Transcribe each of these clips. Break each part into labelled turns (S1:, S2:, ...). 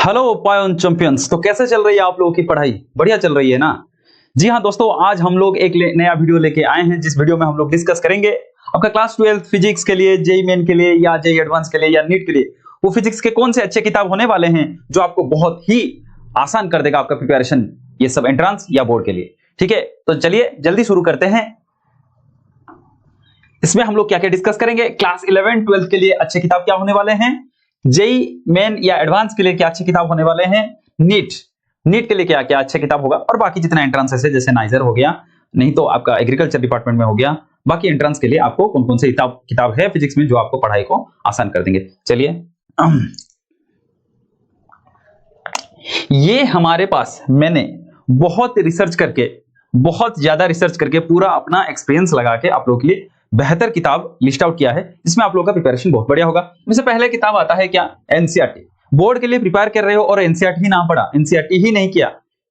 S1: Hello पायोन champions. तो कैसे चल रही है आप लोगों की पढ़ाई? बढ़िया चल रही है ना? जी हाँ दोस्तों, आज हम लोग एक नया वीडियो लेके आए हैं जिस वीडियो में हम लोग डिस्कस करेंगे आपका क्लास 12 फिजिक्स के लिए, जेई मेन के लिए या जेई एडवांस के लिए या नीट के लिए वो फिजिक्स के कौन से अच्छे किताब होने वाले हैं जो आपको बहुत ही आसान कर देगा आपका प्रिपरेशन, ये सब एंट्रेंस या बोर्ड के लिए। ठीक है, तो चलिए जल्दी शुरू करते हैं। इसमें हम लोग क्या क्या डिस्कस करेंगे, क्लास 11 12 के लिए अच्छे किताब क्या होने वाले हैं, जेई मेन या एडवांस के लिए क्या अच्छे किताब होने वाले हैं, नीट के लिए क्या क्या अच्छे किताब होगा, और बाकी जितना एंट्रेंस है जैसे नाइजर हो गया, नहीं तो आपका एग्रीकल्चर डिपार्टमेंट में हो गया, बाकी एंट्रेंस के लिए आपको कौन कौन से किताब है फिजिक्स में जो आपको पढ़ाई को आसान कर देंगे। चलिए ये हमारे पास मैंने बहुत ज्यादा रिसर्च करके पूरा अपना एक्सपीरियंस लगा के आप लोगों के लिए बेहतर किताब लिस्ट आउट किया है, जिसमें आप लोगों का प्रिपरेशन बहुत बढ़िया होगा। इससे पहले किताब आता है क्या, एनसीईआरटी। बोर्ड के लिए प्रिपेयर कर रहे हो और एनसीईआरटी ही ना पढ़ा, एनसीईआरटी ही नहीं किया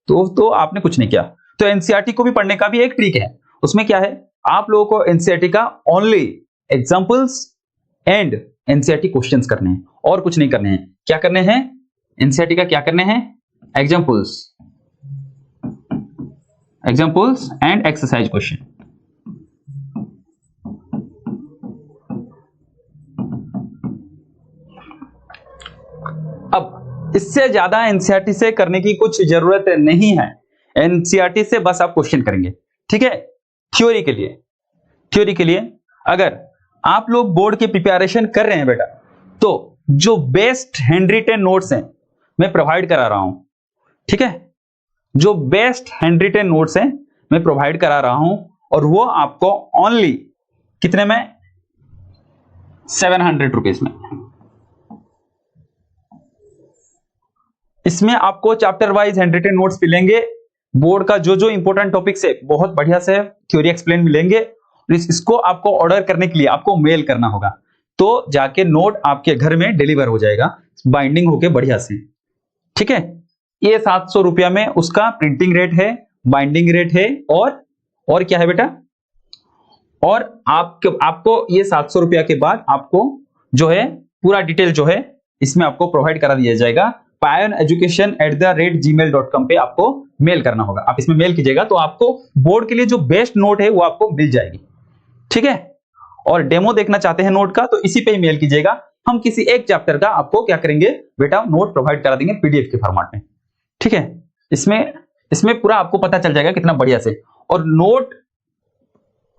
S1: तो आपने कुछ नहीं किया। तो एनसीईआरटी को भी पढ़ने का भी एक ट्रिक है। उसमें क्या है, आप लोगों को एनसीईआरटी का only examples and NCERT questions करने हैं और कुछ नहीं करने हैं। क्या करने हैं, एनसीईआरटी का क्या करने हैं, एग्जांपल्स एंड एक्सरसाइज क्वेश्चन। अब इससे ज्यादा एनसीईआरटी से करने की कुछ जरूरत नहीं है। एनसीईआरटी से बस आप क्वेश्चन करेंगे। ठीक है, थ्योरी के लिए अगर आप लोग बोर्ड की प्रिपरेशन कर रहे हैं बेटा, तो जो बेस्ट हैंडरिटन नोट्स हैं मैं प्रोवाइड करा रहा हूं। ठीक है, जो बेस्ट हैंडरिटन नोट्स हैं मैं प्रोवाइड करा रहा हूं, और वो आपको ओनली कितने में, 700 रुपीज में। इसमें आपको चैप्टर वाइज हैंडरिटन नोट्स मिलेंगे, बोर्ड का जो जो इंपॉर्टेंट टॉपिक्स है बहुत बढ़िया से थ्योरी एक्सप्लेन मिलेंगे। इसको आपको ऑर्डर करने के लिए आपको मेल करना होगा, तो जाके नोट आपके घर में डिलीवर हो जाएगा बाइंडिंग होके बढ़िया से। ठीक है, ये 700 रुपया में उसका प्रिंटिंग रेट है, बाइंडिंग रेट है, और क्या है बेटा, और आपको ये 700 रुपया के बाद आपको जो है पूरा डिटेल जो है इसमें आपको प्रोवाइड करा दिया जाएगा। payoneducation@gmail.com पे आपको मेल करना होगा। आप इसमें मेल कीजिएगा तो आपको बोर्ड के लिए जो बेस्ट नोट है वो आपको मिल जाएगी। ठीक है, और डेमो देखना चाहते हैं नोट का तो इसी पे ही मेल कीजिएगा। हम किसी एक चैप्टर का आपको क्या करेंगे बेटा, नोट प्रोवाइड करा देंगे पीडीएफ के फॉर्मेट में। ठीक है, इसमें पूरा आपको पता चल जाएगा कितना बढ़िया से। और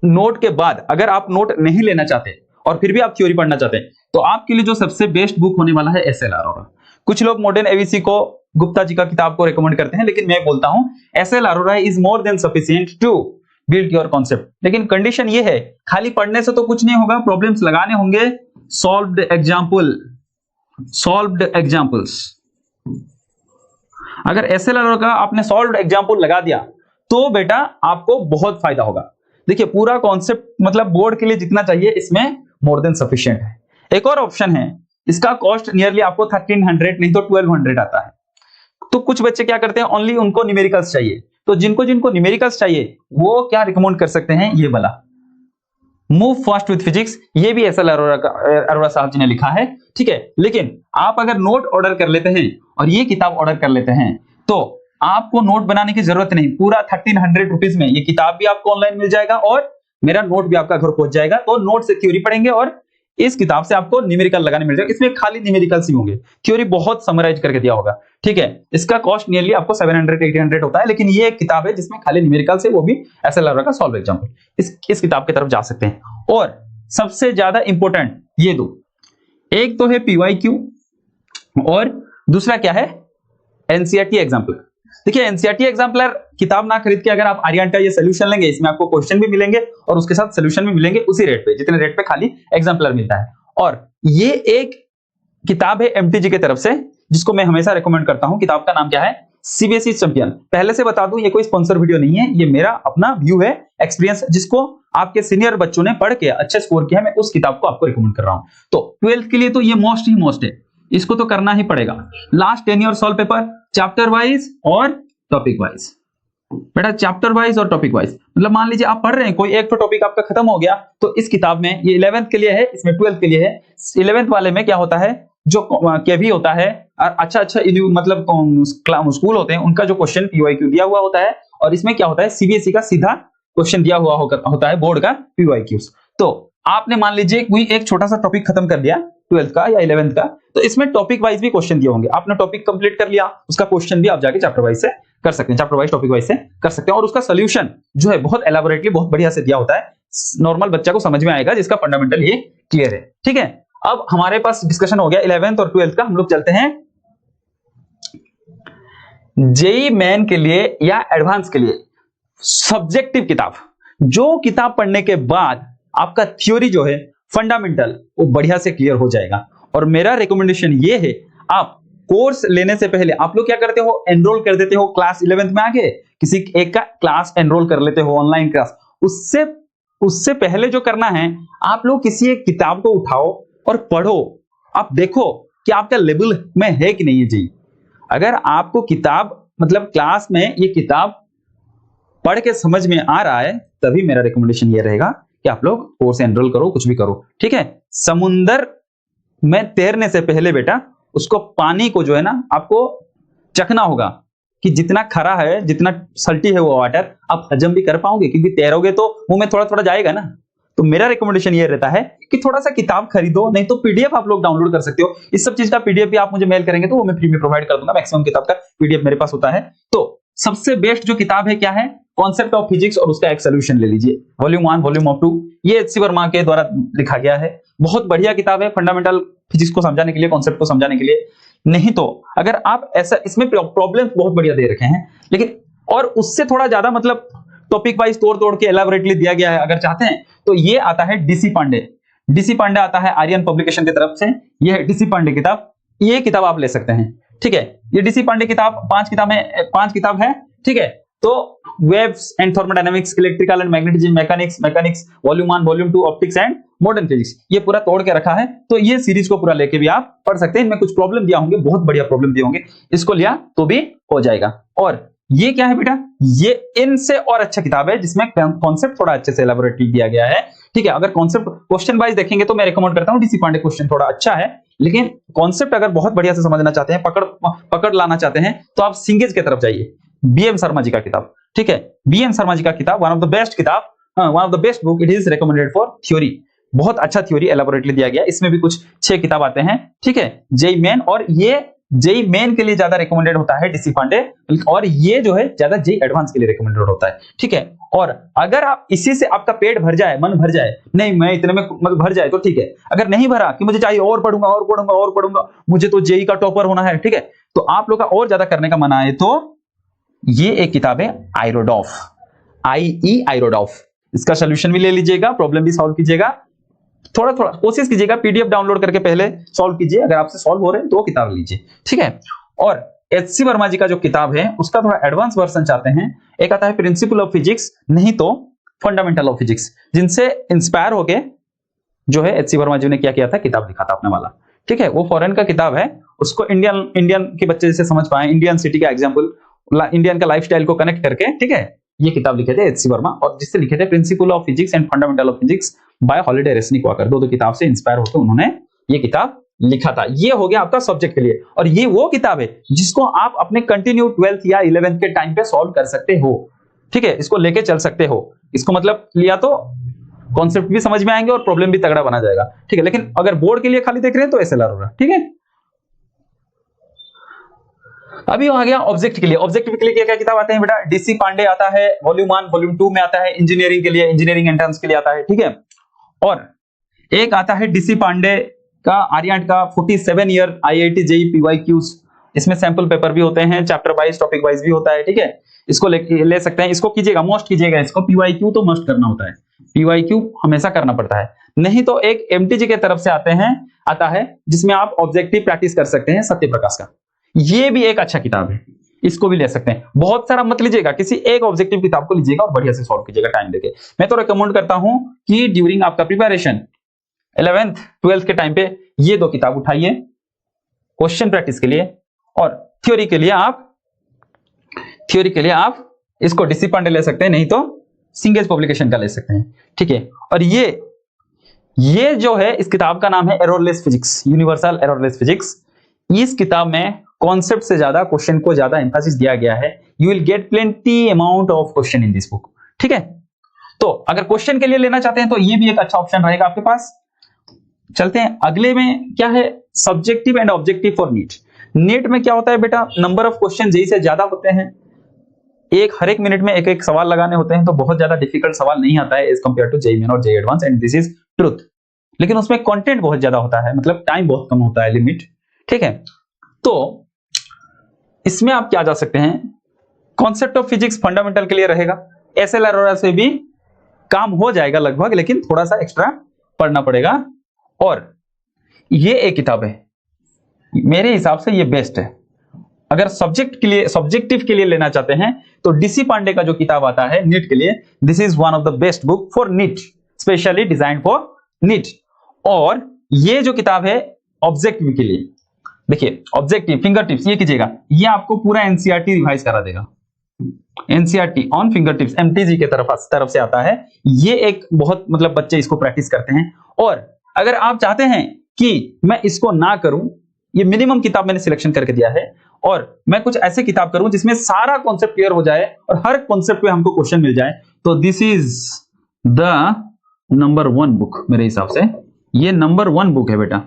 S1: नोट के बाद अगर आप नोट नहीं लेना चाहते और फिर भी आप थ्योरी पढ़ना चाहते हैं तो आपके लिए जो सबसे बेस्ट बुक होने वाला है एसएल अरोरा। कुछ लोग मॉडर्न एबीसी को, गुप्ता जी का किताब को रिकमेंड करते हैं, लेकिन मैं बोलता हूं SL Arora is more than sufficient to build your concept. लेकिन कंडीशन ये है, खाली पढ़ने से तो कुछ नहीं होगा, प्रॉब्लम्स लगाने होंगे, सॉल्व्ड एग्जांपल्स। अगर एसएल अरोरा का आपने सॉल्व्ड एग्जांपल लगा दिया तो बेटा आपको बहुत फायदा होगा। देखिए पूरा कॉन्सेप्ट मतलब बोर्ड के लिए जितना चाहिए इसमें मोर देन सफिशिएंट है। एक और ऑप्शन है, इसका कॉस्ट नियरली आपको 1300 नहीं तो 1200 आता है। तो कुछ बच्चे क्या करते हैं, ओनली उनको न्यूमेरिकल्स चाहिए, तो जिनको न्यूमेरिकल्स चाहिए वो क्या रिकमेंड कर सकते हैं, ये वाला मूव फास्ट विद फिजिक्स। ये भी एसएल अरोरा साहब जी ने लिखा है। ठीक है, लेकिन आप अगर नोट ऑर्डर कर लेते हैं और ये किताब ऑर्डर कर लेते हैं तो आपको नोट बनाने की जरूरत नहीं। पूरा 1300 रुपीज में ये किताब भी आपको ऑनलाइन मिल जाएगा और मेरा नोट भी आपका घर पहुंच जाएगा। तो नोट से थ्योरी पढ़ेंगे और इस किताब से आपको न्यूमेरिकल लगाने मिल जाएगा। इसमें खाली न्यूमेरिकल्स ही होंगे, थ्योरी बहुत समराइज करके दिया होगा। ठीक है, इसका कॉस्ट नियरली आपको 700-800 होता है, लेकिन ये एक किताब है जिसमें खाली न्यूमेरिकल्स है, वो भी एसएल अरोरा का सॉल्व एग्जांपल। इस किताब की तरफ जा सकते हैं। और सबसे ज्यादा इंपॉर्टेंट ये दो, एक तो है पीवाईक्यू और दूसरा क्या है, एनसीईआरटी एग्जाम्पलर। देखिए एनसीईआरटी एग्जाम्पलर किताब ना खरीद के अगर आप आर्यन का ये सोल्यूशन लेंगे, इसमें आपको क्वेश्चन भी मिलेंगे और उसके साथ सोल्यूशन भी मिलेंगे उसी रेट पे जितने रेट पे खाली एग्जाम्पलर मिलता है। और ये एक किताब है एमटीजी की तरफ से जिसको मैं हमेशा रिकमेंड करता हूं। किताब का नाम क्या है, सीबीएसई चैंपियन। पहले से बता दूं ये कोई स्पॉन्सर वीडियो नहीं है, ये मेरा अपना व्यू है, एक्सपीरियंस, जिसको आपके सीनियर बच्चों ने पढ़ के अच्छे स्कोर किया, मैं उस किताब को आपको रिकमेंड कर रहा हूं। तो 12th के लिए तो ये मोस्ट है, इसको तो करना ही पड़ेगा। Last 10 year solve paper chapter wise और टॉपिक वाइज। बेटा चैप्टर वाइज और टॉपिक वाइज मतलब मान लीजिए आप पढ़ रहे हैं, कोई एक तो टॉपिक आपका खत्म हो गया तो इस किताब में, ये 11th के लिए है, इसमें 12th के लिए है। 11th वाले में क्या होता है, जो केवी होता है अच्छा अच्छा मतलब स्कूल होते हैं उनका जो क्वेश्चन पीवाईक्यू दिया हुआ होता है, और इसमें क्या होता है सीबीएसई का सीधा क्वेश्चन दिया हुआ होता है बोर्ड का पीवाईक्यूज। तो आपने मान लीजिए कोई एक छोटा सा टॉपिक खत्म कर लिया 12th का या 11th का, तो इसमें टॉपिक वाइज भी क्वेश्चन दिए होंगे, आपने टॉपिक कंप्लीट कर लिया, उसका क्वेश्चन भी आप जाके चैप्टर वाइज से कर सकते हैं, चैप्टर वाइज टॉपिक वाइज से कर सकते हैं, और उसका सोल्यूशन जो है बहुत एलाबोरेटली बहुत बढ़िया से दिया होता है, नॉर्मल बच्चा को समझ में आएगा जिसका फंडामेंटल ये क्लियर है। ठीक है, अब हमारे पास डिस्कशन हो गया 11th और 12th का, हम लोग चलते हैं जेई मेन के लिए या एडवांस के लिए सब्जेक्टिव किताब, जो किताब पढ़ने के बाद आपका थ्योरी जो है फंडामेंटल वो बढ़िया से क्लियर हो जाएगा। और मेरा रिकमेंडेशन ये है, आप कोर्स लेने से पहले आप लोग क्या करते हो, एनरोल कर देते हो क्लास 11th में आके, किसी एक का क्लास एनरोल कर लेते हो ऑनलाइन क्लास। उससे पहले जो करना है, आप लोग किसी एक किताब को उठाओ और पढ़ो, आप देखो कि आपका लेवल में है कि नहीं है जी। अगर आपको किताब मतलब क्लास में ये किताब पढ़ के समझ में आ रहा है, तभी मेरा रिकमेंडेशन ये रहेगा कि आप लोग कोर्स एनरोल करो, कुछ भी करो। ठीक है, समुंदर में तैरने से पहले बेटा उसको पानी को जो है ना आपको चखना होगा कि जितना खरा है, जितना सल्टी है वो वाटर, आप हजम भी कर पाओगे, क्योंकि तैरोगे तो मुंह में थोड़ा थोड़ा जाएगा ना। तो मेरा रिकमेंडेशन ये रहता है कि थोड़ा सा किताब खरीदो, नहीं तो पीडीएफ आप लोग डाउनलोड कर सकते हो। इस सब चीज का पीडीएफ भी आप मुझे मेल करेंगे तो वो मैं फ्री में प्रोवाइड कर दूंगा, मैक्सिमम किताब का पीडीएफ मेरे पास होता है। तो सबसे बेस्ट जो किताब है क्या है, कॉन्सेप्ट ऑफ फिजिक्स और उसका एक सोल्यूशन ले लीजिए, वॉल्यूम 1 वॉल्यूम 2, ये एचसी वर्मा के द्वारा लिखा गया है। बहुत बढ़िया किताब है फंडामेंटल फिजिक्स को समझाने के लिए, कॉन्सेप्ट को समझाने के लिए। नहीं तो अगर आप ऐसा, इसमें प्रॉब्लम बहुत बढ़िया दे रखे हैं, लेकिन और उससे थोड़ा ज्यादा मतलब टॉपिक वाइज तोड़ तोड़ के एलाबोरेटली दिया गया है, अगर चाहते हैं तो ये आता है डीसी पांडे। डीसी पांडे आता है आर्यन पब्लिकेशन की तरफ से, ये है डीसी पांडे किताब, ये किताब आप ले सकते हैं। ठीक है, ये डीसी पांडे किताब 5 किताब है। ठीक है, तो waves and thermodynamics, electrical and magnetism, mechanics volume 1 volume 2, optics and modern physics, ये पूरा तोड़ के रखा है। तो ये सीरीज को पूरा लेके भी आप पढ़ सकते हैं। इनमें कुछ प्रॉब्लम दिया होंगे, बहुत बढ़िया प्रॉब्लम दिए होंगे, इसको लिया तो भी हो जाएगा। और ये क्या है बेटा, ये इनसे और अच्छा किताब है जिसमें कॉन्सेप्ट थोड़ा अच्छे से एलाबोरेटली दिया गया है। ठीक है, अगर कॉन्सेप्ट क्वेश्चन वाइज देखेंगे तो मैं रिकमेंड करता हूं डीसी पांडे, क्वेश्चन थोड़ा अच्छा है, लेकिन कॉन्सेप्ट अगर बहुत बढ़िया से समझना चाहते हैं, पकड़ लाना चाहते हैं, तो आप सिंगेज की तरफ जाइए, बीएम शर्मा जी का किताब। ठीक है, बीएम शर्मा जी का किताब वन ऑफ द बेस्ट किताब, one of the best book, it is recommended for theory. बहुत अच्छा थ्योरी एलाबोरेटली दिया गया, इसमें भी कुछ 6 किताब आते हैं। ठीक है, जेई मेन, और ये जेई मेन के लिए ज्यादा रिकमेंडेड होता है डीसी पांडे, और ये जो है ज्यादा जेई एडवांस के लिए रिकमेंडेड होता है। ठीक है, और अगर आप इसी से आपका पेट भर जाए, मन भर जाए, नहीं मैं इतने में मतलब भर जाए तो ठीक है, अगर नहीं भरा कि मुझे चाहिए और पढ़ूंगा और पढ़ूंगा और पढ़ूंगा, मुझे तो जेई का टॉपर होना है, ठीक है, तो आप लोग का और ज्यादा करने का मन आए तो ये एक किताब है आयरोडॉफ, आयरोडॉफ, इसका सोल्यूशन भी ले लीजिएगा, प्रॉब्लम भी सॉल्व कीजिएगा, थोड़ा थोड़ा कोशिश कीजिएगा पीडीएफ डाउनलोड करके पहले सॉल्व कीजिए, अगर आपसे सॉल्व हो रहे हैं तो किताब लीजिए। ठीक है, और एचसी वर्मा जी का जो किताब है उसका थोड़ा एडवांस वर्जन चाहते हैं, एक आता है प्रिंसिपल ऑफ फिजिक्स, नहीं तो फंडामेंटल ऑफ फिजिक्स, जिनसे इंस्पायर होके जो है एचसी वर्मा जी ने क्या किया था, किताब लिखा था अपने वाला। ठीक है, वो फॉरेन का किताब है, उसको इंडियन के बच्चे जैसे समझ पाए, इंडियन सिटी का एग्जाम्पल, इंडियन का लाइफस्टाइल को कनेक्ट करके, ठीक है, ये किताब लिखे थे एचसी वर्मा, और जिससे लिखे थे principle of physics and fundamental of physics bye holiday Resnik walker, दो किताब से इंस्पायर होकर उन्होंने ये किताब लिखा था। ये हो गया आपका सब्जेक्ट के लिए, और ये वो किताब है जिसको आप अपने कंटिन्यू 12th या 11th के टाइम पे सॉल्व कर सकते हो। ठीक है, इसको लेके चल सकते हो, इसको मतलब लिया तो कॉन्सेप्ट भी समझ में आएंगे और प्रॉब्लम भी तगड़ा बना जाएगा। ठीक है, लेकिन अगर बोर्ड के लिए खाली देख रहे हैं तो एसएलआर होगा। ठीक है, अभी आ गया ऑब्जेक्ट के लिए। ऑब्जेक्ट के लिए क्या किताब आते हैं बेटा, डीसी पांडे आता है, वॉल्यूम 1 वॉल्यूम 2 में आता है, इंजीनियरिंग के लिए, इंजीनियरिंग एंट्रेंस के लिए आता है। ठीक है, और एक आता है डीसी पांडे का आर्यन का 47 ईयर आईआईटी जेईई पीवाईक्यूज, इसमें सैंपल पेपर भी होते हैं, चैप्टर वाइज टॉपिक वाइज भी होता है। ठीक है, इसको ले सकते हैं, इसको कीजिएगा, मोस्ट कीजिएगा इसको, पीवाईक्यू तो मस्ट करना होता है, पीवाईक्यू हमेशा करना पड़ता है। नहीं तो एक एमटीजी के तरफ से आता है जिसमें आप ऑब्जेक्टिव प्रैक्टिस कर सकते हैं, सत्यप्रकाश का, ये भी एक अच्छा किताब है, इसको भी ले सकते हैं। बहुत सारा मत लीजिएगा, किसी एक ऑब्जेक्टिव किताब को लीजिएगा और बढ़िया से सॉल्व कीजिएगा टाइम देके। मैं तो रिकमेंड करता हूं कि ड्यूरिंग आपका प्रिपरेशन 11th 12th के टाइम पे ये 2 किताब उठाइए क्वेश्चन प्रैक्टिस के लिए, और थ्योरी के लिए आप इसको डीसी पांडे ले सकते हैं, नहीं तो सिंगेज पब्लिकेशन का ले सकते हैं। ठीक है, और ये जो है इस किताब का नाम है errorless physics, universal errorless physics. इस किताब में कॉन्सेप्ट से ज्यादा क्वेश्चन को ज्यादा एम्फेसिस दिया गया है। You will get plenty amount of question in this book. ठीक है, तो अगर क्वेश्चन के लिए लेना चाहते हैं तो ये भी एक अच्छा ऑप्शन रहेगा आपके पास। चलते हैं अगले में, क्या है, subjective and objective for NEET. NEET में क्या होता है बेटा, नंबर ऑफ क्वेश्चन जेई से ज्यादा होते हैं, हर एक मिनट में एक एक सवाल लगाने होते हैं, तो बहुत ज्यादा डिफिकल्ट सवाल नहीं आता है as compare to JEE main और JEE advance, and this is truth. लेकिन उसमें कंटेंट बहुत ज्यादा होता है, मतलब टाइम बहुत कम होता है, लिमिट। ठीक है, तो इसमें आप क्या जा सकते हैं, कॉन्सेप्ट ऑफ फिजिक्स फंडामेंटल के लिए रहेगा, एसएलआर से भी काम हो जाएगा लगभग, लेकिन थोड़ा सा एक्स्ट्रा पढ़ना पड़ेगा। और ये एक किताब है, मेरे हिसाब से ये बेस्ट है। अगर सब्जेक्टिव के लिए लेना चाहते हैं तो डीसी पांडे का जो किताब आता है नीट के लिए, this is one of the best book for NEET, specially design for NEET. और ये जो किताब है ऑब्जेक्टिव के लिए, देखिए ऑब्जेक्टिव फिंगर टिप्स, ये कीजिएगा, ये आपको पूरा एनसीईआरटी रिवाइज करा देगा। NCERT on finger tips MTG के तरफ से आता है। ये एक बहुत, मतलब बच्चे इसको प्रैक्टिस करते हैं। और अगर आप चाहते हैं कि मैं इसको ना करूं, ये मिनिमम किताब मैंने सिलेक्शन करके दिया है, और मैं कुछ ऐसे किताब करूं जिसमें सारा कॉन्सेप्ट क्लियर हो जाए और हर कॉन्सेप्ट पे हमको क्वेश्चन मिल जाए, तो this is the number 1 book मेरे हिसाब से। ये नंबर 1 बुक है बेटा,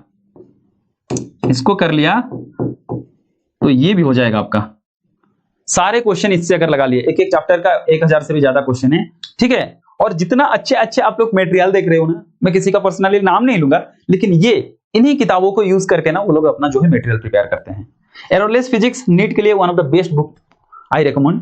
S1: इसको कर लिया तो ये भी हो जाएगा आपका। सारे क्वेश्चन इससे अगर लगा लिए, एक एक चैप्टर का 1000 से भी ज्यादा क्वेश्चन है। ठीक है, और जितना अच्छे अच्छे आप लोग मटेरियल देख रहे हो ना, मैं किसी का पर्सनली नाम नहीं लूंगा, लेकिन ये इन्हीं किताबों को यूज करके ना वो लोग अपना जो है मटेरियल प्रिपेयर करते हैं। एररलेस फिजिक्स नीट के लिए one of the best book I recommend.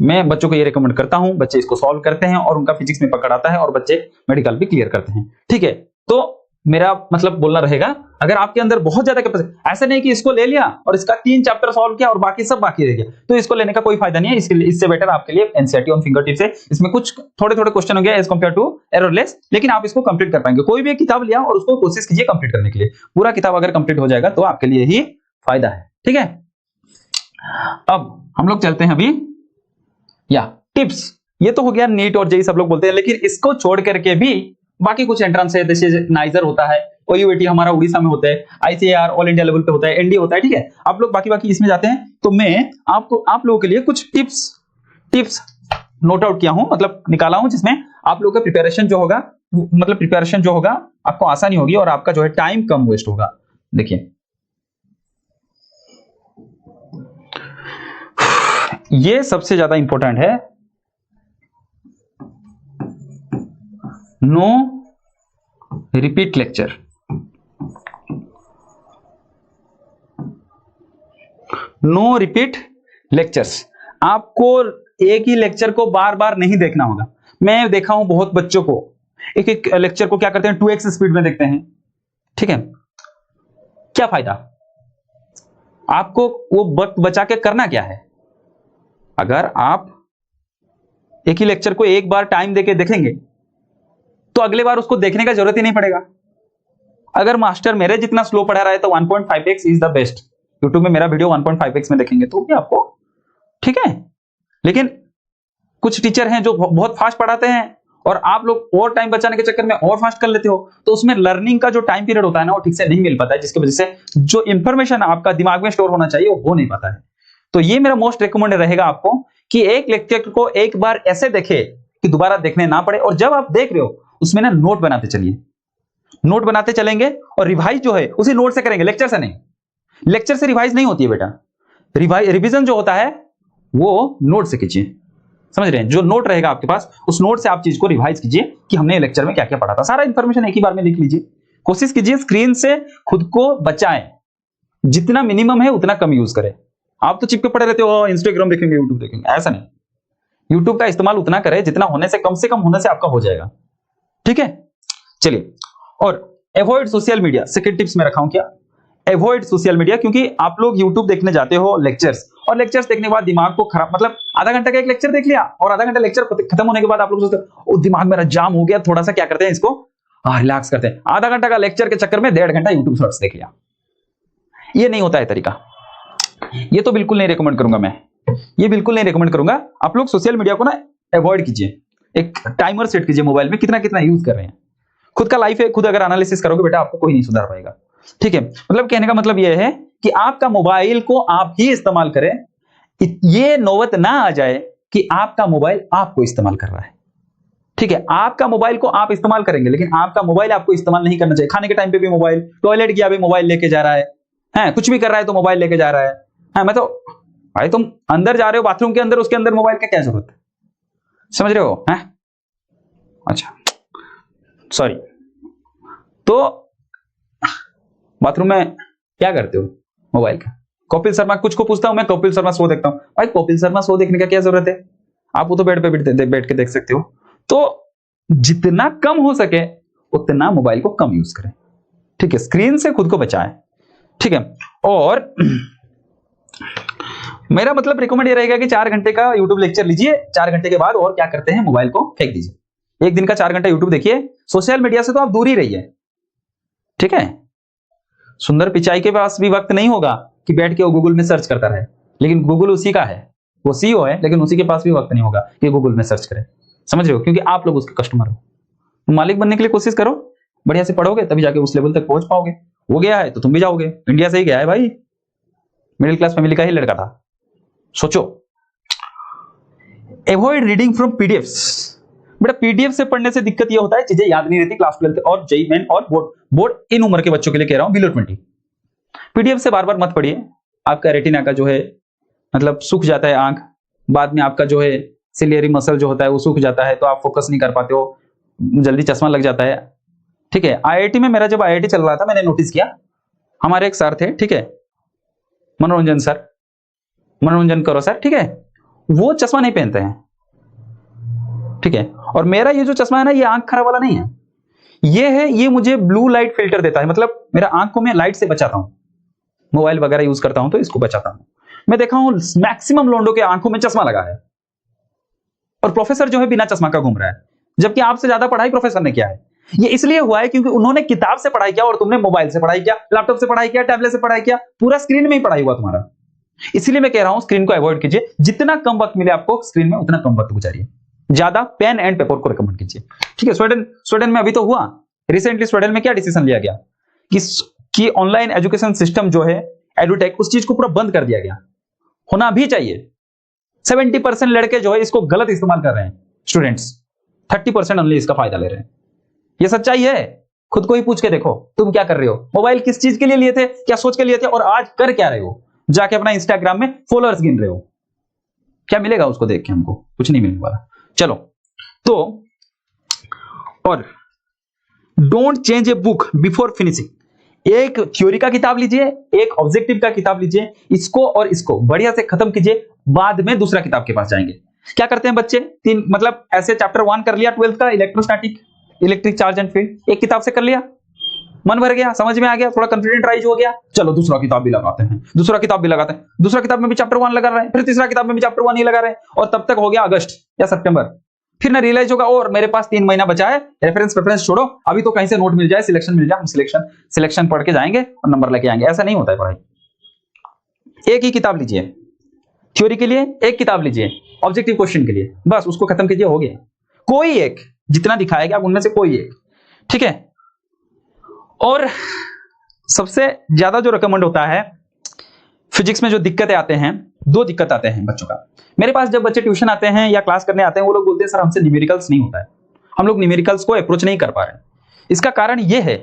S1: मैं बच्चों को ये रिकमेंड करता हूं, बच्चे इसको सॉल्व करते हैं और उनका फिजिक्स में पकड़ आता है और बच्चे मेडिकल भी क्लियर करते हैं। ठीक है, तो मेरा मतलब बोलना रहेगा, अगर आपके अंदर बहुत ज्यादा कैपेसिटी, ऐसा नहीं कि इसको ले लिया और इसका 3 चैप्टर सॉल्व किया और बाकी सब बाकी रह गया, तो इसको लेने का कोई फायदा नहीं है। इससे बेटर आपके लिए एनसीईआरटी ऑन फिंगर टिप्स है। इसमें कुछ थोड़े थोड़े क्वेश्चन हो गया एज कंपेयर टू एररलेस, लेकिन आप इसको कंप्लीट कर पाएंगे। कोई भी एक किताब लिया और उसको कोशिश कीजिए कंप्लीट करने के लिए। पूरा किताब अगर कंप्लीट हो जाएगा तो आपके लिए ही फायदा है। ठीक है, अब हम लोग चलते हैं अभी या टिप्स। ये तो हो गया नीट और जेईई सब लोग बोलते हैं, लेकिन इसको छोड़ करके भी बाकी कुछ एंट्रेंस है, जैसे नाइजर होता है, ओयूएटी हमारा उड़ीसा में होता है, आईसीएआर ऑल इंडिया लेवल पे होता है, एनडीए होता है। ठीक है, आप लोग बाकी इसमें जाते हैं, तो मैं आप लोगों के लिए कुछ टिप्स नोट आउट किया हूं, मतलब निकाला हूं, जिसमें आप लोगों का प्रिपरेशन जो होगा आपको आसानी होगी और आपका जो है टाइम कम वेस्ट होगा। देखिए, ये सबसे ज्यादा इंपॉर्टेंट है, no repeat lecture. No repeat lectures. आपको एक ही लेक्चर को बार बार नहीं देखना होगा। मैं देखा हूं बहुत बच्चों को एक एक लेक्चर को क्या करते हैं, 2x स्पीड में देखते हैं। ठीक है, क्या फायदा, आपको वो वक्त बचा के करना क्या है। अगर आप एक ही लेक्चर को एक बार टाइम देके देखेंगे तो अगले बार उसको देखने का जरूरत ही नहीं पड़ेगा। अगर मास्टर मेरे जितना स्लो पढ़ा रहा है तो 1.5x is the best. YouTube में मेरा वीडियो 1.5x में देखेंगे तो भी आपको ठीक है। लेकिन कुछ टीचर हैं जो बहुत फास्ट पढ़ाते हैं और आप लोग और टाइम बचाने के चक्कर में और फास्ट कर लेते हो, तो उसमें लर्निंग का जो टाइम पीरियड होता है ना वो ठीक से नहीं मिल पाता है, जिसकी वजह से जो इंफॉर्मेशन आपका दिमाग में स्टोर होना चाहिए वो हो नहीं पाता है। तो ये मेरा मोस्ट रिकमेंड रहेगा आपको कि एक लेक्चर को एक बार ऐसे देखे कि दोबारा देखने ना पड़े, और जब आप देख रहे हो उसमें ना नोट बनाते चलिए। नोट बनाते चलेंगे और रिवाइज जो है उसी नोट से करेंगे, लेक्चर से नहीं। लेक्चर से रिवाइज नहीं होती है बेटा, रिवीजन जो होता है वो नोट से कीजिए। समझ रहे हैं, जो नोट रहेगा आपके पास उस नोट से आप चीज को रिवाइज कीजिए कि हमने लेक्चर में क्या क्या पढ़ा था, सारा इंफॉर्मेशन एक ही बार में लिख लीजिए। कोशिश कीजिए स्क्रीन से खुद को बचाएं, जितना मिनिमम है उतना कम यूज करें। आप तो चिपके पड़े रहते हो, इंस्टाग्राम देखेंगे, यूट्यूब देखेंगे, ऐसा नहीं। यूट्यूब का इस्तेमाल उतना करें जितना होने से कम होने से आपका हो जाएगा। ठीक है, चलिए। और avoid social media, second tips में रखा हूं क्या, अवॉइड सोशल मीडिया। क्योंकि आप लोग यूट्यूब देखने जाते हो लेक्चर्स, और लेक्चर्स देखने के बाद दिमाग को खराब, मतलब आधा घंटा का एक लेक्चर देख लिया और आधा घंटा लेक्चर खत्म होने के बाद आप लोग सोचते हो दिमाग मेरा जाम हो गया, थोड़ा सा क्या करते हैं इसको रिलैक्स करते हैं। आधा घंटा का लेक्चर के चक्कर में 1.5 घंटा यूट्यूब शॉर्ट्स देख लिया। ये नहीं होता है तरीका, ये तो बिल्कुल नहीं रिकमेंड करूंगा मैं, ये बिल्कुल नहीं रिकमेंड करूंगा। आप लोग सोशल मीडिया को ना अवॉइड कीजिए, एक टाइमर सेट कीजिए मोबाइल में कितना कितना यूज कर रहे हैं। खुद का लाइफ है, खुद अगर एनालिसिस करोगे बेटा आपको कोई नहीं सुधार पाएगा। ठीक है, मतलब कहने का मतलब यह है कि आपका मोबाइल को आप ही इस्तेमाल करें, ये नौबत ना आ जाए कि आपका मोबाइल आपको इस्तेमाल कर रहा है। ठीक है, आपका मोबाइल को आप इस्तेमाल करेंगे, लेकिन आपका मोबाइल आपको इस्तेमाल नहीं करना चाहिए। खाने के टाइम पे भी मोबाइल, टॉयलेट गया भी मोबाइल लेके जा रहा है, कुछ भी कर रहा है तो मोबाइल लेके जा रहा है। मैं तो भाई, तुम अंदर जा रहे हो बाथरूम के अंदर, उसके अंदर मोबाइल का क्या जरूरत है? समझ रहे हो? हैं? अच्छा, सॉरी। तो बाथरूम में क्या करते हो मोबाइल का? कपिल शर्मा, कुछ को पूछता हूं मैं, कपिल शर्मा शो देखता हूं। भाई कपिल शर्मा शो देखने का क्या जरूरत है? आप वो तो बेड पे बैठ के देख सकते हो। तो जितना कम हो सके उतना मोबाइल को कम यूज करें। ठीक है, स्क्रीन से खुद को बचाएं। ठीक है, और मेरा मतलब रिकमेंड ये रहेगा कि 4 घंटे का यूट्यूब लेक्चर लीजिए, 4 घंटे के बाद और क्या करते हैं, मोबाइल को फेंक दीजिए। एक दिन का 4 घंटा यूट्यूब देखिए, सोशल मीडिया से तो आप दूर ही रहिए। ठीक है, सुंदर पिचाई के पास भी वक्त नहीं होगा कि बैठ के वो गूगल में सर्च करता रहे, लेकिन गूगल उसी का है, वो सीईओ है, लेकिन उसी के पास भी वक्त नहीं होगा कि गूगल में सर्च करे। समझ रहे हो? क्योंकि आप लोग उसके कस्टमर हो। मालिक बनने के लिए कोशिश करो, बढ़िया से पढ़ोगे तभी जाके उस लेवल तक पहुंच पाओगे। वो गया है तो तुम भी जाओगे। इंडिया से ही गया है भाई, मिडिल क्लास फैमिली का ही लड़का था। सोचो। Avoid reading from PDFs. बेटा पीडीएफ से पढ़ने से दिक्कत ये होता है, चीजें याद नहीं रहती। क्लास 12 और जेईई मेन और बोर्ड इन उम्र के बच्चों के लिए कह रहा हूं, बिलो 20। पीडीएफ से बार बार मत पढ़िए, आपका रेटिना का जो है मतलब सूख जाता है आंख, बाद में आपका जो है सिलियरी मसल जो होता है वो सूख जाता है, तो आप फोकस नहीं कर पाते हो, जल्दी चश्मा लग जाता है। ठीक है, आईआईटी में मेरा जब आईआईटी चल रहा था, मैंने नोटिस किया, हमारे एक सर थे, ठीक है, मनोरंजन सर, मनोरंजन करो सर, ठीक है, वो चश्मा नहीं पहनते हैं। ठीक है, और मेरा ये जो चश्मा है ना, ये आंख खराब वाला नहीं है, ये है, ये मुझे ब्लू लाइट फिल्टर देता है, मतलब मेरा आंख को मैं लाइट से बचाता हूं, मोबाइल वगैरह यूज करता हूं तो इसको बचाता हूं। मैं देखा हूं मैक्सिमम लोंडो के आंखों में चश्मा लगा है, और प्रोफेसर जो है बिना चश्मा का घूम रहा है, जबकि आपसे ज्यादा पढ़ाई प्रोफेसर ने किया है। ये इसलिए हुआ है क्योंकि उन्होंने किताब से पढ़ाई किया और तुमने मोबाइल से पढ़ाई किया, लैपटॉप से पढ़ाई किया, टैबलेट से पढ़ाई किया, पूरा स्क्रीन में ही पढ़ाई हुआ तुम्हारा। इसलिए मैं कह रहा हूं स्क्रीन को अवॉइड कीजिए, जितना कम वक्त मिले आपको स्क्रीन में उतना कम वक्त गुजारिए, ज्यादा पेन एंड पेपर को रिकमेंड कीजिए। ठीक है, स्वीडन में अभी तो हुआ रिसेंटली, स्वीडन में क्या डिसीजन लिया गया कि ऑनलाइन एजुकेशन सिस्टम जो है एडुटेक, उस चीज को पूरा बंद कर दिया गया। होना भी चाहिए। 70% लड़के जो है इसको गलत इस्तेमाल कर रहे हैं स्टूडेंट्स, 30% ओनली इसका फायदा ले रहे हैं। ये सच्चाई है, खुद को ही पूछ के देखो तुम क्या कर रहे हो, मोबाइल किस चीज के लिए लिए थे, क्या सोच के लिए थे, और आज कर क्या रहे हो? जाके अपना इंस्टाग्राम में फॉलोअर्स गिन रहे हो, क्या मिलेगा उसको देख के? हमको कुछ नहीं मिलने वाला। चलो, तो और don't change a book before finishing. एक थ्योरी का किताब लीजिए, एक ऑब्जेक्टिव का किताब लीजिए, इसको और इसको बढ़िया से खत्म कीजिए, बाद में दूसरा किताब के पास जाएंगे। क्या करते हैं बच्चे, तीन मतलब ऐसे चैप्टर 1 कर लिया 12th का, electrostatic, electric charge and field, एक किताब से कर लिया, मन भर गया, समझ में आ गया, थोड़ा कॉन्फिडेंट राइज हो गया, चलो दूसरा किताब भी लगाते हैं, दूसरा किताब भी लगाते हैं, दूसरा किताब में भी चैप्टर 1 लगा रहे हैं, फिर तीसरा किताब में भी चैप्टर 1 ही लगा रहे हैं, और तब तक हो गया अगस्त या सितंबर। फिर ना रियलाइज होगा और मेरे पास 3 महीना बचा है, रेफरेंस प्रेफरेंस छोड़ो, अभी तो कहीं से नोट मिल जाए, सिलेक्शन मिल जाए, हम सिलेक्शन पढ़ के जाएंगे और नंबर लेके आएंगे। ऐसा नहीं होता है पढ़ाई। एक ही किताब लीजिए, थ्योरी के लिए एक किताब लीजिए, ऑब्जेक्टिव क्वेश्चन के लिए, बस उसको खत्म कीजिए, हो गया। कोई एक, जितना दिखाएगा आप उनमें से कोई एक, ठीक है। और सबसे ज्यादा जो रिकमेंड होता है फिजिक्स में, जो दिक्कतें आते हैं, 2 दिक्कत आते हैं बच्चों का। मेरे पास जब बच्चे ट्यूशन आते हैं या क्लास करने आते हैं, वो लोग बोलते हैं सर हमसे न्यूमेरिकल्स नहीं होता है, हम लोग न्यूमेरिकल्स को अप्रोच नहीं कर पा रहे हैं। इसका कारण ये है,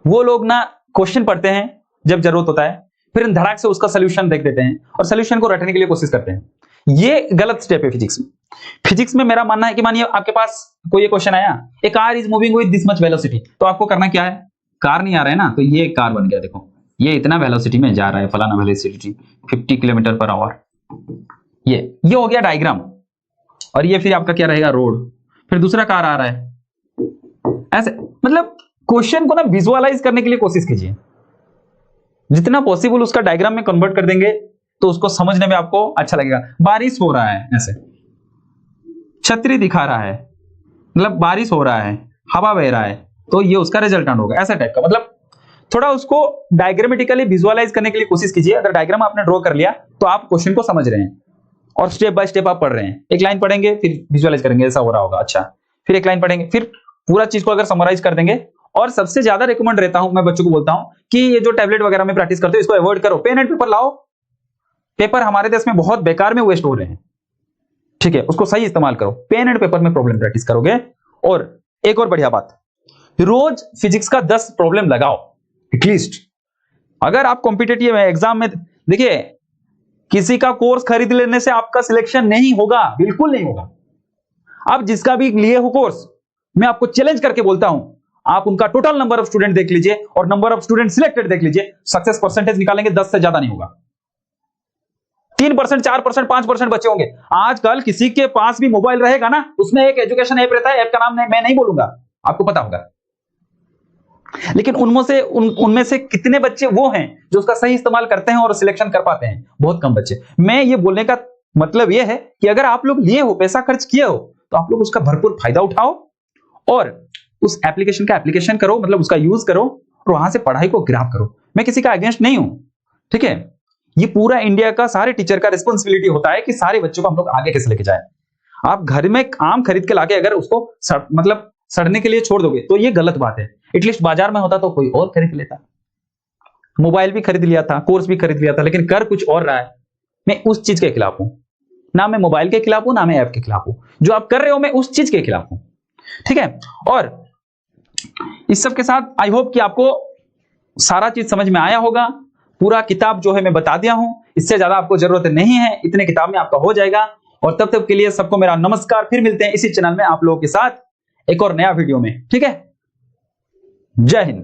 S1: वो लोग ना क्वेश्चन पढ़ते हैं जब जरूरत होता है, फिर धड़ाक से उसका सोल्यूशन देख देते हैं और सोल्यूशन को रटने के लिए कोशिश करते हैं। ये गलत स्टेप है फिजिक्स में। फिजिक्स में मेरा मानना है कि मानिए आपके पास कोई क्वेश्चन आया, a car is moving with this much velocity, तो आपको करना क्या है, कार नहीं आ रहा है ना, तो ये कार बन गया, देखो ये इतना वेलोसिटी में जा रहा है, फलाना वेलोसिटी 50 किलोमीटर पर आवर, ये हो गया डायग्राम। और ये फिर आपका क्या रहेगा, रोड, फिर दूसरा कार आ रहा है। ऐसे मतलब क्वेश्चन को ना विजुअलाइज करने के लिए कोशिश कीजिए, जितना पॉसिबल उसका डायग्राम में कन्वर्ट कर देंगे तो उसको समझने में आपको अच्छा लगेगा। बारिश हो रहा है, ऐसे छतरी दिखा रहा है, मतलब बारिश हो रहा है, हवा बह रहा है, तो ये उसका रिजल्टेंट होगा, ऐसा टाइप का। मतलब थोड़ा उसको डायग्रामेटिकली विजुअलाइज करने के लिए कोशिश कीजिए। अगर डायग्राम आपने ड्रॉ कर लिया तो आप क्वेश्चन को समझ रहे हैं और स्टेप बाय स्टेप आप पढ़ रहे हैं। एक लाइन पढ़ेंगे फिर विजुअलाइज करेंगे, ऐसा हो रहा होगा, अच्छा, फिर एक लाइन पढ़ेंगे, फिर पूरा चीज को अगर समराइज कर देंगे और सबसे ज्यादा रिकमेंड रहता हूं, मैं बच्चों को बोलता हूं कि ये जो टैबलेट वगैरह में प्रैक्टिस करते हो इसको अवॉइड करो, पेन एंड पेपर लाओ। पेपर हमारे देश में बहुत बेकार में वेस्ट हो रहे हैं, ठीक है, उसको सही इस्तेमाल करो, पेन एंड पेपर में प्रॉब्लम प्रैक्टिस करोगे। और एक और बढ़िया बात, रोज फिजिक्स का 10 प्रॉब्लम लगाओ एटलीस्ट। अगर आप कॉम्पिटिटिव एग्जाम में, देखिए किसी का कोर्स खरीद लेने से आपका सिलेक्शन नहीं होगा, बिल्कुल नहीं होगा। आप जिसका भी लिए हो कोर्स, मैं आपको चैलेंज करके बोलता हूं, आप उनका टोटल नंबर ऑफ स्टूडेंट देख लीजिए और नंबर ऑफ स्टूडेंट सिलेक्टेड देख लीजिए, सक्सेस परसेंटेज निकालेंगे 10 से ज्यादा नहीं होगा। 3%, 4%, 5% बच्चे होंगे। आजकल किसी के पास भी मोबाइल रहेगा ना, उसमें एक एजुकेशन ऐप रहता है, ऐप का नाम मैं नहीं बोलूंगा, आपको पता होगा। लेकिन उनमें से कितने बच्चे वो हैं जो उसका सही इस्तेमाल करते हैं और सिलेक्शन कर पाते हैं? बहुत कम बच्चे। मैं ये बोलने का मतलब ये है कि अगर आप लोग लिए हो, पैसा खर्च किए हो, तो आप लोग उसका भरपूर फायदा उठाओ और उस एप्लीकेशन का एप्लीकेशन करो, मतलब उसका यूज करो और वहां से पढ़ाई को ग्रैब करो। मैं किसी का अगेंस्ट नहीं हूं, ठीक है। ये पूरा इंडिया का सारे टीचर का रिस्पॉन्सिबिलिटी होता है कि सारे बच्चों को हम लोग आगे कैसे लेके जाए। आप घर में आम खरीद के लाके अगर उसको मतलब सड़ने के लिए छोड़ दोगे तो ये गलत बात है। एटलीस्ट बाजार में होता तो कोई और खरीद लेता, मोबाइल भी खरीद लिया था, कोर्स भी खरीद लिया था, लेकिन कर कुछ और रहा है। मैं उस चीज के खिलाफ हूं, ना मैं मोबाइल के खिलाफ हूं, ना मैं ऐप के खिलाफ हूं। जो आप कर रहे हो मैं उस चीज के खिलाफ हूं, ठीक है। और इस सब के साथ आई होप कि आपको सारा चीज समझ में आया होगा। पूरा किताब जो है मैं बता दिया हूं, इससे ज्यादा आपको जरूरत नहीं है, इतने किताब में आपका हो जाएगा। और तब तक के लिए सबको मेरा नमस्कार, फिर मिलते हैं इसी चैनल में आप लोगों के साथ एक और नया वीडियो में, ठीक है। जय हिंद।